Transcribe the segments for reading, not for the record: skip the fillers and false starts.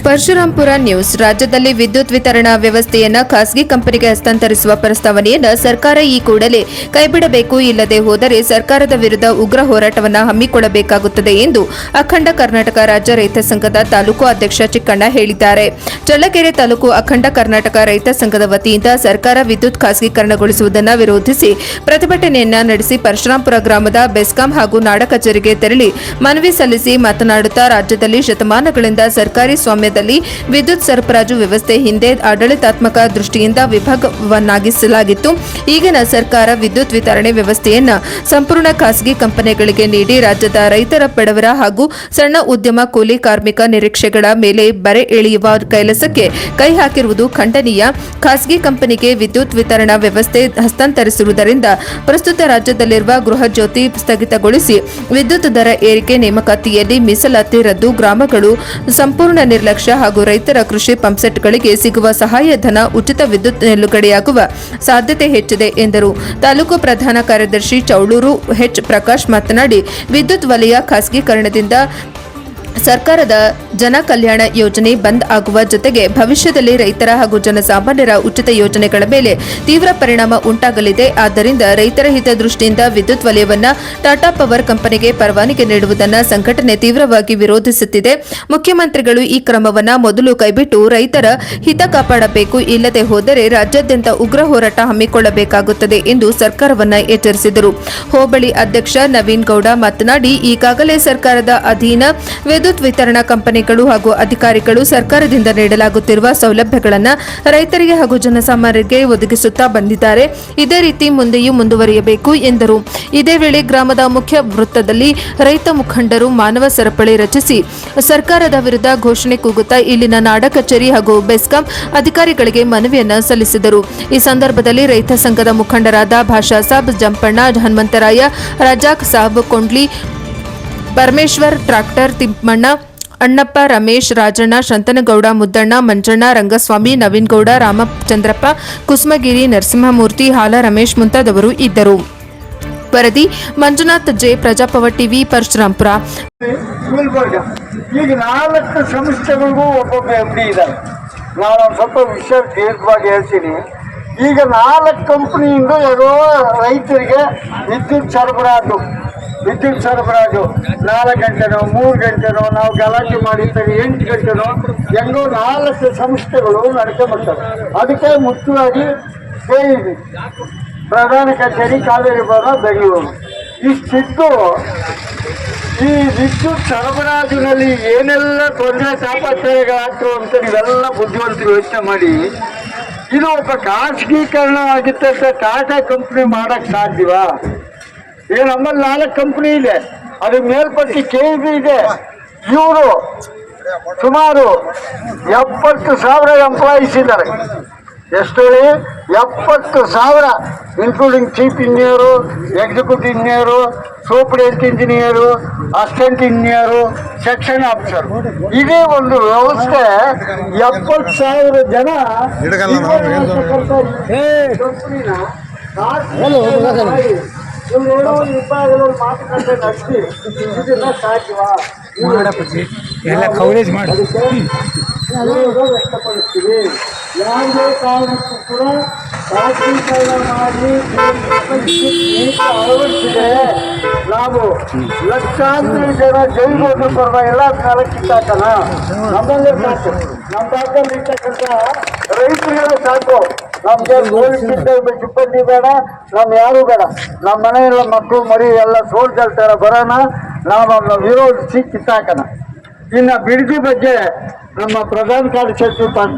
Parashurampura news. ರಾಜ್ಯದಲ್ಲಿ ವಿದ್ಯುತ್ ವಿತರಣಾ ವ್ಯವಸ್ಥೆಯನ್ನು ಖಾಸಗಿ ಕಂಪನಿಗೆ ಹಸ್ತಾಂತರಿಸುವ ಪ್ರಸ್ತಾವನೆಯನ್ನು ಸರ್ಕಾರ ಈ ಕೂಡಲೇ ಕೈಬಿಡಬೇಕು, ಇಲ್ಲದೆ ಹೋದರೆ ಸರ್ಕಾರದ ವಿರುದ್ಧ ಉಗ್ರ ಹೋರಾಟವನ್ನು ಹಮ್ಮಿಕೊಳ್ಳಬೇಕಾಗುತ್ತದೆ ಎಂದು ಅಖಂಡ ಕರ್ನಾಟಕ ರಾಜ್ಯ ರೈತ ಸಂಘದ ತಾಲೂಕು ಅಧ್ಯಕ್ಷ ಚಿಕ್ಕಣ್ಣ ಹೇಳಿದ್ದಾರೆ. ಚಳ್ಳಕೆರೆ ತಾಲೂಕು ಅಖಂಡ ಕರ್ನಾಟಕ ರೈತ ಸಂಘದ ವತಿಯಿಂದ ಸರ್ಕಾರ ವಿದ್ಯುತ್ ಖಾಸಗೀಕರಣಗೊಳಿಸುವುದನ್ನು ವಿರೋಧಿಸಿ ಪ್ರತಿಭಟನೆಯನ್ನ ನಡೆಸಿ ಪರಶುರಾಂಪುರ ಗ್ರಾಮದ ಬೆಸ್ಕಾಂ ಹಾಗೂ ನಾಡ ಕಚೇರಿಗೆ ತೆರಳಿ ಮನವಿ ಸಲ್ಲಿಸಿ ಮಾತನಾಡುತ್ತಾ, ರಾಜ್ಯದಲ್ಲಿ ಶತಮಾನಗಳಿಂದ ಸರ್ಕಾರಿ ಸ್ವಾಮ್ಯದಲ್ಲಿ ವಿದ್ಯುತ್ ಸರಬರಾಜು ವ್ಯವಸ್ಥೆ ಹಿಂದೆ ಆಡಳಿತಾತ್ಮಕ ದೃಷ್ಟಿಯಿಂದ ವಿಭಾಗವನ್ನಾಗಿಸಲಾಗಿತ್ತು. ಈಗಿನ ಸರ್ಕಾರ ವಿದ್ಯುತ್ ವಿತರಣೆ ವ್ಯವಸ್ಥೆಯನ್ನು ಸಂಪೂರ್ಣ ಖಾಸಗಿ ಕಂಪನಿಗಳಿಗೆ ನೀಡಿ ರಾಜ್ಯದ ರೈತರ, ಬಡವರ ಹಾಗೂ ಸಣ್ಣ ಉದ್ಯಮ, ಕೂಲಿ ಕಾರ್ಮಿಕ ನಿರೀಕ್ಷೆಗಳ ಮೇಲೆ ಬರೆ ಎಳೆಯುವ ಕೆಲಸಕ್ಕೆ ಕೈ ಹಾಕಿರುವುದು ಖಂಡನೀಯ. ಖಾಸಗಿ ಕಂಪನಿಗೆ ವಿದ್ಯುತ್ ವಿತರಣಾ ವ್ಯವಸ್ಥೆ ಹಸ್ತಾಂತರಿಸುವುದರಿಂದ ಪ್ರಸ್ತುತ ರಾಜ್ಯದಲ್ಲಿರುವ ಗೃಹ ಜ್ಯೋತಿ ಸ್ಥಗಿತಗೊಳಿಸಿ ವಿದ್ಯುತ್ ದರ ಏರಿಕೆ, ನೇಮಕಾತಿಯಲ್ಲಿ ಮೀಸಲಾತಿ ರದ್ದು, ಗ್ರಾಮಗಳು ಸಂಪೂರ್ಣ ನಿರ್ಲಕ್ಷ್ಯ ಹಾಗೂ ರೈತರ ಕೃಷಿ ಪಂಪ್ಸೆಟ್ಗಳಿಗೆ ಸಿಗುವ ಸಹಾಯಧನ, ಉಚಿತ ವಿದ್ಯುತ್ ನಿಲುಗಡೆಯಾಗುವ ಸಾಧ್ಯತೆ ಹೆಚ್ಚಿದೆ ಎಂದರು. ತಾಲೂಕು ಪ್ರಧಾನ ಕಾರ್ಯದರ್ಶಿ ಚೌಳೂರು ಎಚ್ ಪ್ರಕಾಶ್ ಮಾತನಾಡಿ, ವಿದ್ಯುತ್ ವಲಯ ಖಾಸಗೀಕರಣದಿಂದ ಸರ್ಕಾರದ ಜನ ಕಲ್ಯಾಣ ಯೋಜನೆ ಬಂದ್ ಆಗುವ ಜೊತೆಗೆ ಭವಿಷ್ಯದಲ್ಲಿ ರೈತರ ಹಾಗೂ ಜನಸಾಮಾನ್ಯರ ಉಚಿತ ಯೋಜನೆಗಳ ಮೇಲೆ ತೀವ್ರ ಪರಿಣಾಮ ಉಂಟಾಗಲಿದೆ. ಆದ್ದರಿಂದ ರೈತರ ಹಿತದೃಷ್ಟಿಯಿಂದ ವಿದ್ಯುತ್ ವಲಯವನ್ನು ಟಾಟಾ ಪವರ್ ಕಂಪನಿಗೆ ಪರವಾನಗಿ ನೀಡುವುದನ್ನು ಸಂಘಟನೆ ತೀವ್ರವಾಗಿ ವಿರೋಧಿಸುತ್ತಿದೆ. ಮುಖ್ಯಮಂತ್ರಿಗಳು ಈ ಕ್ರಮವನ್ನು ಮೊದಲು ಕೈಬಿಟ್ಟು ರೈತರ ಹಿತ ಕಾಪಾಡಬೇಕು, ಇಲ್ಲದೆ ಹೋದರೆ ರಾಜ್ಯಾದ್ಯಂತ ಉಗ್ರ ಹೋರಾಟ ಹಮ್ಮಿಕೊಳ್ಳಬೇಕಾಗುತ್ತದೆ ಎಂದು ಸರ್ಕಾರವನ್ನು ಎಚ್ಚರಿಸಿದರು. ಹೋಬಳಿ ಅಧ್ಯಕ್ಷ ನವೀನ್ ಗೌಡ ಮಾತನಾಡಿ, ಈಗಾಗಲೇ ಸರ್ಕಾರದ ಅಧೀನ ವಿದ್ಯುತ್ ವಿತರಣಾ ಕಂಪನಿಗಳು ಹಾಗೂ ಅಧಿಕಾರಿಗಳು ಸರ್ಕಾರದಿಂದ ನೀಡಲಾಗುತ್ತಿರುವ ಸೌಲಭ್ಯಗಳನ್ನು ರೈತರಿಗೆ ಹಾಗೂ ಜನಸಾಮಾನ್ಯರಿಗೆ ಒದಗಿಸುತ್ತಾ ಬಂದಿದ್ದಾರೆ. ಇದೇ ರೀತಿ ಮುಂದೆಯೂ ಮುಂದುವರಿಯಬೇಕು ಎಂದರು. ಇದೇ ವೇಳೆ ಗ್ರಾಮದ ಮುಖ್ಯ ವೃತ್ತದಲ್ಲಿ ರೈತ ಮುಖಂಡರು ಮಾನವ ಸರಪಳಿ ರಚಿಸಿ ಸರ್ಕಾರದ ವಿರುದ್ಧ ಘೋಷಣೆ ಕೂಗುತ್ತಾ ಇಲ್ಲಿನ ನಾಡ ಕಚೇರಿ ಹಾಗೂ ಬೆಸ್ಕಾಂ ಅಧಿಕಾರಿಗಳಿಗೆ ಮನವಿಯನ್ನ ಸಲ್ಲಿಸಿದರು. ಈ ಸಂದರ್ಭದಲ್ಲಿ ರೈತ ಸಂಘದ ಮುಖಂಡರಾದ ಭಾಷಾ ಸಾಬ್, ಜಂಪಣ್ಣ, ಹನುಮಂತರಾಯ, ರಜಾಕ್ ಸಾಬ್, ಕೊಂಡ್ಲಿ, ಪರಮೇಶ್ವರ್, ಟ್ರಾಕ್ಟರ್ ತಿಮ್ಮಣ್ಣ, ಅಣ್ಣಪ್ಪ, ರಮೇಶ್, ರಾಜಣ್ಣ, ಶಂತನಗೌಡ, ಮುದ್ದಣ್ಣ, ಮಂಜಣ್ಣ, ರಂಗಸ್ವಾಮಿ, ನವೀನ್ ಗೌಡ, ರಾಮಚಂದ್ರಪ್ಪ, ಕುಸುಮಗಿರಿ, ನರಸಿಂಹಮೂರ್ತಿ, ಹಾಲ ರಮೇಶ್ ಮುಂತಾದವರು ಇದ್ದರು. ವರದಿ ಮಂಜುನಾಥ್ ಜೆ, ಪ್ರಜಾಪವ ಟಿವಿ, ಪರಶುರಾಂಪುರ. ಈಗ 4 ಸಂಸ್ಥೆಗಳಿಗೂ ಒಬ್ಬೊಬ್ಬ MD ಇದ್ದಾರೆ. ನಾನು ಸ್ವಲ್ಪ ವಿಷಯ ದೀರ್ಘವಾಗಿ ಹೇಳ್ತೀನಿ. ಈಗ 4 ಕಂಪ್ನಿಯಿಂದ ಏನೋ ರೈತರಿಗೆ ವಿದ್ಯುತ್ ಸರಬರಾಜು 4 ಗಂಟೆನೋ 3 ಗಂಟೆನೋ ನಾವು ಗಲಾಟೆ ಮಾಡಿರ್ತೀವಿ, 8 ಗಂಟೆನೋ ಹೆಂಗೋ 4 ಸಂಸ್ಥೆಗಳು ನಡ್ಕೊಂಡ್ಬರ್ತವೆ. ಅದಕ್ಕೆ ಮುಖ್ಯವಾಗಿ KEB ಪ್ರಧಾನ ಕಚೇರಿ ಕಾವೇರಿ ಭವನ ಬೆಂಗಳೂರು ಇಷ್ಟಿದ್ದು ಈ ವಿದ್ಯುತ್ ಸರಬರಾಜಿನಲ್ಲಿ ಏನೆಲ್ಲ ತೊಂದರೆ ತಾಪತ್ರಯಗಳಾಗ್ತವೆ ಅಂತ ನೀವೆಲ್ಲ ಬುದ್ಧಿವಂತರು ಯೋಚನೆ ಮಾಡಿ, ಇದು ಒಬ್ಬ ಖಾಸಗೀಕರಣ ಆಗಿದ್ದಂಥ ಟಾಟಾ ಕಂಪ್ನಿ ಮಾಡಕ್ಕೆ ಸಾಧ್ಯವಾ? ಈಗ ನಮ್ಮಲ್ಲಿ 4 ಕಂಪ್ನಿ ಇದೆ, ಅದ್ರ ಮೇಲ್ಪಟ್ಟಿ KEB ಇದೆ. ಇವರು ಸುಮಾರು 70,000 ಎಂಪ್ಲಾಯೀಸ್ ಇದ್ದಾರೆ. ಎಷ್ಟು ಹೇಳಿ? 70,000, including chief engineer, executive engineer, superintendent engineer, assistant engineer, section officer. ಇದೇ ಒಂದು ವ್ಯವಸ್ಥೆ 70,000 ಜನ ಮಾತುಕತೆ ನಡೆಸಿ ಇದನ್ನ ಸಾಧ್ಯವಾ ಎಲ್ಲ ಕವರೇಜ್ ಮಾಡಿ ವ್ಯಕ್ತಪಡಿಸ್ತೀವಿ. ಯಾವುದೇ ಕಾರಣಕ್ಕೂ ಕೂಡ ಖಾಸಗೀಕರಣ ಮಾಡಿ ಅಳವಡಿಸಿದರೆ ನಾವು ಲಕ್ಷಾಂತರ ಜನ ಜೈಲಿಗೆ ಹೋದ್ರು ಪರವಾಗಿಲ್ಲ, ಅದನ್ನೆಲ್ಲ ಕಿತ್ತಾಕಲ್ಲ. ನಮ್ಮಲ್ಲೇ ಸಾಕು, ನಮ್ಮ ಭಾಗದಲ್ಲಿ ಇರ್ತಕ್ಕಂಥ ರೈತರಿಗೆಲ್ಲ ಸಾಕು. ನಮ್ಗೆ ಸಿಬ್ಬಂದಿ ಬೇಡ, ಯಾರು ಬೇಡ. ನಮ್ಮ ಮನೆಯಲ್ಲ ಮಕ್ಕಳು ಮರಿ ಎಲ್ಲ ಸೋಲ್ಜರ್ ಥರ ಬರೋಣ, ನಾವು ವಿರೋಧಿಸಿ ಕಿತ್ತಾಕಣ. ಇನ್ನು ಬಿಡದಿ ಬಗ್ಗೆ ನಮ್ಮ ಪ್ರಧಾನ ಕಾರ್ಯದರ್ಶಿ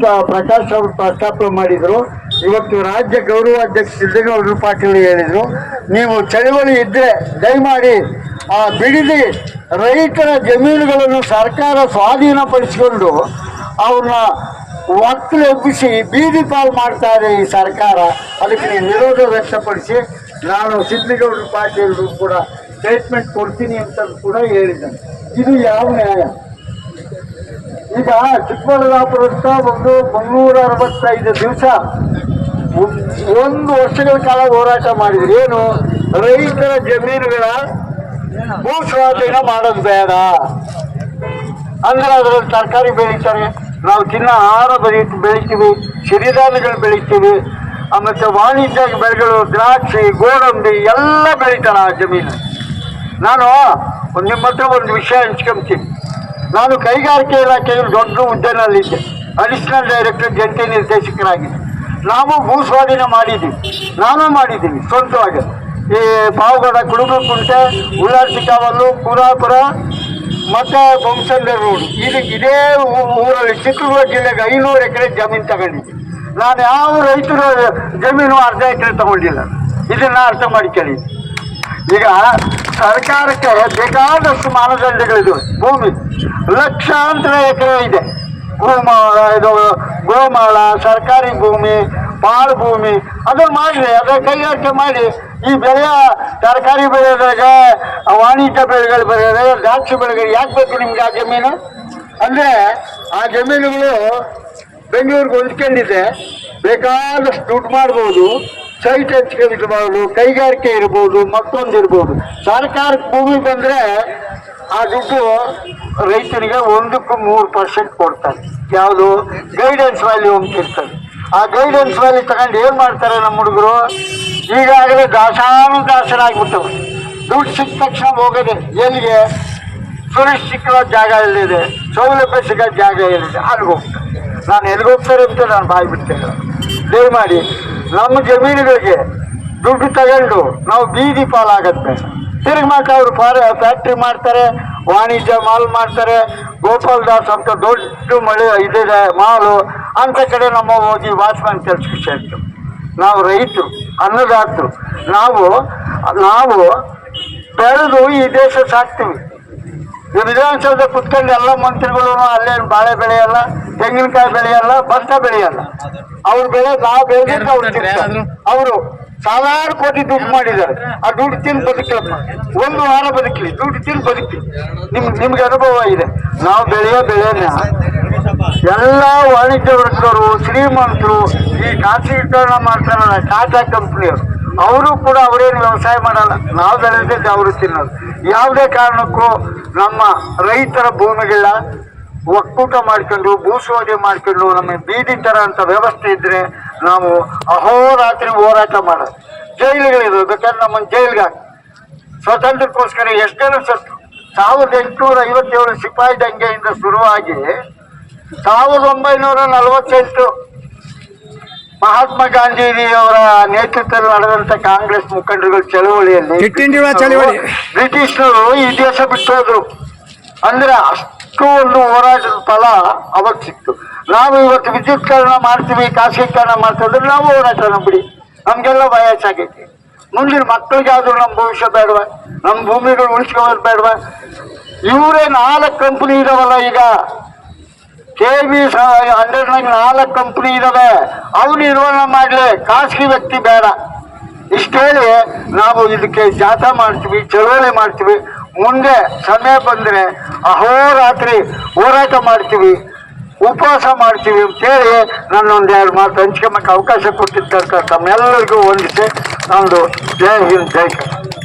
ಪ್ರಕಾಶ್ ಅವರು ಪ್ರಸ್ತಾಪ ಮಾಡಿದರು. ಇವತ್ತು ರಾಜ್ಯ ಗೌರವಾಧ್ಯಕ್ಷ ಸಿದ್ದಗೌಡರು ಪಾಟೀಲ್ ಹೇಳಿದರು, ನೀವು ಚಳವಳಿ ಇದ್ದರೆ ದಯಮಾಡಿ ಆ ಬಿಡದಿ ರೈತರ ಜಮೀನುಗಳನ್ನು ಸರ್ಕಾರ ಸ್ವಾಧೀನಪಡಿಸಿಕೊಂಡು ಅವ್ರನ್ನ ಒಕ್ಕಲೆಬ್ಬಿಸಿ ಬೀದಿ ಪಾಲು ಮಾಡ್ತಾ ಇದೆ ಈ ಸರ್ಕಾರ. ಅದಕ್ಕೆ ನೀವು ವಿರೋಧ ವ್ಯಕ್ತಪಡಿಸಿ ನಾನು ಸಿದ್ದಗೌಡರು ಪಾಟೀಲರು ಕೂಡ ಸ್ಟೇಟ್ಮೆಂಟ್ ಕೊಡ್ತೀನಿ ಅಂತ ಕೂಡ ಹೇಳಿದ್ದೇನೆ. ಇದು ಯಾವ ನ್ಯಾಯ? ಈಗ ಚಿಕ್ಕಬಳ್ಳಾಪುರದಿಂದ ಒಂದು 365 ದಿವಸ 1 ವರ್ಷಗಳ ಕಾಲ ಹೋರಾಟ ಮಾಡಿದ್ರಿ. ಏನು? ರೈತರ ಜಮೀನುಗಳ ಭೂ ಸ್ವಾಧೀನ ಮಾಡೋದು ಬೇಡ ಅಂದ್ರೆ ಅದರಲ್ಲಿ ತರಕಾರಿ ಬೆಳೀತಾರೆ, ನಾವು ತಿನ್ನೋ ಆಹಾರ ಬೆಳಿತೀವಿ, ಸಿರಿಧಾನ್ಯಗಳು ಬೆಳಿತೀವಿ, ಮತ್ತು ವಾಣಿಜ್ಯ ಬೆಳೆಗಳು ದ್ರಾಕ್ಷಿ, ಗೋಡಂಬಿ ಎಲ್ಲ ಬೆಳಿತಾನೆ ಆ ಜಮೀನು. ನಾನು ನಿಮ್ಮ ಹತ್ರ ಒಂದು ವಿಷಯ ಹಂಚ್ಕೊಂತೀನಿ. ನಾನು ಕೈಗಾರಿಕೆ ಇಲಾಖೆಯಲ್ಲಿ ದೊಡ್ಡ ಹುದ್ದೆನಲ್ಲಿದ್ದೆ, ಅಡಿಷನಲ್ ಡೈರೆಕ್ಟರ್, ಜಂಟಿ ನಿರ್ದೇಶಕರಾಗಿದ್ದೆ. ನಾವು ಭೂ ಸ್ವಾಧೀನ ಮಾಡಿದ್ದೀವಿ, ನಾನು ಮಾಡಿದ್ದೀನಿ ಸ್ವಂತವಾಗಿ. ಈ ಪಾವಗಡ, ಕುಡುಬುಕುಂಟೆ, ಉಳ್ಳಾರ್ತಿ ಕಾವಲು, ಪುರಾಪುರ ಮತ್ತು ಬೊಮ್ಮಸಂದ್ರ ರೋಡ್, ಇದೇ ಊರಲ್ಲಿ ಚಿತ್ರದುರ್ಗ ಜಿಲ್ಲೆಗೆ 500 ಎಕರೆ ಜಮೀನು ತಗೊಂಡಿದ್ದೆ. ನಾನು ಯಾವ ರೈತರ ಜಮೀನು ಅರ್ಧ ಎಕರೆ ತಗೊಂಡಿಲ್ಲ. ಇದನ್ನು ಅರ್ಥ ಮಾಡಿಕೊಳ್ಳಿ. ಈಗ ಸರ್ಕಾರಕ್ಕೆ ಬೇಕಾದಷ್ಟು ಮಾನದಂಡಗಳಿವೆ. ಭೂಮಿ ಲಕ್ಷಾಂತರ ಎಕರೆ ಇದೆ. ಗೋಮಾಳ, ಸರ್ಕಾರಿ ಭೂಮಿ, ಪಾಳು ಭೂಮಿ, ಅದನ್ನು ಮಾಡಿ, ಅದರ ಕೈಗಾರಿಕೆ ಮಾಡಿ. ಈ ಬೆಳೆಯ ತರಕಾರಿ ಬೆಳೆದಾಗ, ವಾಣಿಜ್ಯ ಬೆಳೆಗಳು ಬೆಳೆದಾಗ, ದ್ರಾಕ್ಷಿ ಬೆಳೆಗಳು ಯಾಕೆ ಬೇಕು ನಿಮ್ಗೆ ಆ ಜಮೀನು? ಅಂದರೆ ಆ ಜಮೀನುಗಳು ಬೆಂಗಳೂರಿಗೆ ಹೊಂದ್ಕೊಂಡಿದೆ, ಬೇಕಾದಷ್ಟು ದುಡ್ಡು ಮಾಡ್ಬೋದು, ಸೈಟ್ ಹಂಚ್ಕೊಂಡಿರ್ಬೋದು, ಕೈಗಾರಿಕೆ ಇರ್ಬೋದು, ಮತ್ತೊಂದು ಇರ್ಬೋದು. ಸರ್ಕಾರಕ್ಕೆ ಭೂಮಿ ಬಂದರೆ ಆ ದುಡ್ಡು ರೈತನಿಗೆ 1% ಕೊಡ್ತಾರೆ. ಯಾವುದು? ಗೈಡೆನ್ಸ್ ವ್ಯಾಲ್ಯೂ ಅಂತ ಇರ್ತದೆ. ಆ ಗೈಡೆನ್ಸ್ ವ್ಯಾಲ್ಯೂ ತಗೊಂಡು ಏನು ಮಾಡ್ತಾರೆ ನಮ್ಮ ಹುಡುಗರು? ಈಗಾಗಲೇ ದಾಸರಾಗ್ಬಿಟ್ಟವು. ದುಡ್ಡು ಸಿಕ್ಕ ತಕ್ಷಣ ಹೋಗೋದೆ ಎಲ್ಲಿಗೆ? ಸುರಕ್ಷಿತ ಜಾಗ ಎಲ್ಲಿದೆ, ಸೌಲಭ್ಯ ಸಿಗೋ ಜಾಗ ಎಲ್ಲಿದೆ ಅಲ್ಲಿಗೆ ಹೋಗ್ತಾರೆ. ನಾನು ಎಲ್ಲಿಗೆ ಹೋಗ್ತಾರೆ ಅಂತ ನಾನು ಬಾಯಿ ಬಿಡ್ತೇನೆ. ದಯಮಾಡಿ ನಮ್ಮ ಜಮೀನುಗಳಿಗೆ ದುಡ್ಡು ತಗೊಂಡು ನಾವು ಬೀದಿ ಪಾಲಾಗತ್ತೆ. ತಿರುಗಿ ಮಾತ್ರ ಅವರು ಫ್ಯಾಕ್ಟ್ರಿ ಮಾಡ್ತಾರೆ, ವಾಣಿಜ್ಯ ಮಾಲ್ ಮಾಡ್ತಾರೆ. ಗೋಪಾಲ್ ದಾಸ್ ಅಂತ ದೊಡ್ಡ ಇದಿದೆ ಮಾಲು, ಅಂಥ ಕಡೆ ನಮ್ಮ ಹೋಗಿ ವಾಚ್ಮ್ಯಾನ್ ಕೆಲಸಕ್ಕೆ ಸೇರ್ತೀವಿ. ನಾವು ರೈತರು, ಅನ್ನದಾತರು. ನಾವು ಬೆಳೆದು ಈ ದೇಶ ಸಾಕ್ತೀವಿ. ಈ ವಿಧಾನಸೌಧ ಕುತ್ಕೊಂಡು ಎಲ್ಲ ಮಂತ್ರಿಗಳು ಅಲ್ಲೇನು ಬಾಳೆ ಬೆಳೆಯಲ್ಲ, ತೆಂಗಿನಕಾಯಿ ಬೆಳೆಯಲ್ಲ, ಭತ್ತ ಬೆಳೆಯಲ್ಲ. ಅವ್ರು ನಾವು ಬೆಳೆದಿದ್ದು ಅವರು ಸಾವಿರಾರು ಕೋಟಿ ದುಡ್ಡು ಮಾಡಿದ್ದಾರೆ. ಆ ದುಡ್ಡು ತಿಂದು ಬದುಕಲಪ್ಪ, 1 ವಾರ ಬದುಕಲಿ, ದುಡ್ಡು ತಿಂದು ಬದುಕಲಿ. ನಿಮ್ಗೆ ಅನುಭವ ಇದೆ. ನಾವು ಬೆಳೆನ ಎಲ್ಲ ವಾಣಿಜ್ಯ ವರ್ಗದವರು, ಶ್ರೀಮಂತರು, ಈ ಖಾಸಗೀಕರಣ ಮಾಡ್ತಾರಲ್ಲ ಟಾಟಾ ಕಂಪ್ನಿಯವರು, ಅವರು ಕೂಡ ಅವರೇನು ವ್ಯವಸಾಯ ಮಾಡಲ್ಲ. ನಾವು ಬೆಳೆದಿದ್ದು ಅವರು ತಿನ್ನೋದು. ಯಾವುದೇ ಕಾರಣಕ್ಕೂ ನಮ್ಮ ರೈತರ ಭೂಮಿಗಳ ಒಕ್ಕೂಟ ಮಾಡ್ಕೊಂಡು, ಭೂಸ್ವಾಧಿ ಮಾಡ್ಕೊಂಡು, ನಮಗೆ ಬೀದಿ ಥರ ಅಂತ ವ್ಯವಸ್ಥೆ ಇದ್ದರೆ ನಾವು ಅಹೋರಾತ್ರಿ ಹೋರಾಟ ಮಾಡೋದು. ಜೈಲುಗಳಿವೆ, ಬೇಕಾದ್ರೆ ನಮ್ಮನ್ನು ಜೈಲಿಗೆ ಹಾಕಿ. ಸ್ವಾತಂತ್ರ್ಯಕ್ಕೋಸ್ಕರ ಎಷ್ಟು ಜನ ಸತ್ತು? 1857 ಸಿಪಾಯಿ ದಂಗೆಯಿಂದ ಶುರುವಾಗಿ 1948 ಮಹಾತ್ಮ ಗಾಂಧೀಜಿಯವರ ನೇತೃತ್ವದಲ್ಲಿ ನಡೆದಂಥ ಕಾಂಗ್ರೆಸ್ ಮುಖಂಡರುಗಳ ಚಳವಳಿಯಲ್ಲಿ ಬ್ರಿಟಿಷ್ನರು ಈ ದೇಶ ಬಿಟ್ಟು ಹೋದ್ರು. ಅಂದರೆ ಅಷ್ಟು ಒಂದು ಹೋರಾಟದ ಫಲ ಅವಾಗ ಸಿಕ್ತು. ನಾವು ಇವತ್ತು ವಿದ್ಯುತ್ಕರಣ ಮಾಡ್ತೀವಿ, ಖಾಸಗೀಕರಣ ಮಾಡ್ತೀವಿ, ನಾವು ಹೋರಾಟ ಬಿಡಿ. ನಮಗೆಲ್ಲ ವಯಸ್ಸಾಗೈತಿ. ಮುಂದಿನ ಮಕ್ಕಳಿಗಾದ್ರೂ ನಮ್ಮ ಭವಿಷ್ಯ ಬೇಡವಾ? ನಮ್ಮ ಭೂಮಿಗಳು ಉಳಿಸ್ಕೊಳ್ಳೋದು ಬೇಡವಾ? ಇವರೇ 4 ಕಂಪ್ನಿ ಇದಾವಲ್ಲ ಈಗ, KB100 4 ಕಂಪ್ನಿ ಇದಾವೆ. ಅವು ನಿರ್ವಹಣೆ ಮಾಡಲಿ, ಖಾಸಗಿ ವ್ಯಕ್ತಿ ಬೇಡ. ಇಷ್ಟೇಳಿ ನಾವು ಇದಕ್ಕೆ ಜಾಥಾ ಮಾಡ್ತೀವಿ, ಚಳವಳಿ ಮಾಡ್ತೀವಿ. ಮುಂದೆ ಸಮಯ ಬಂದರೆ ಅಹೋರಾತ್ರಿ ಹೋರಾಟ ಮಾಡ್ತೀವಿ, ಉಪವಾಸ ಮಾಡ್ತೀವಿ ಅಂತೇಳಿ ನನ್ನೊಂದು 2 ಮಾತು ಹಂಚ್ಕೊಂಬಕ್ಕೆ ಅವಕಾಶ ಕೊಟ್ಟಿದ್ದ ತಮ್ಮೆಲ್ಲರಿಗೂ ವಂದಿಸಿ ನಂದು ಜೈ ಹಿಂದ್, ಜೈ ಕರ್ನಾಟಕ.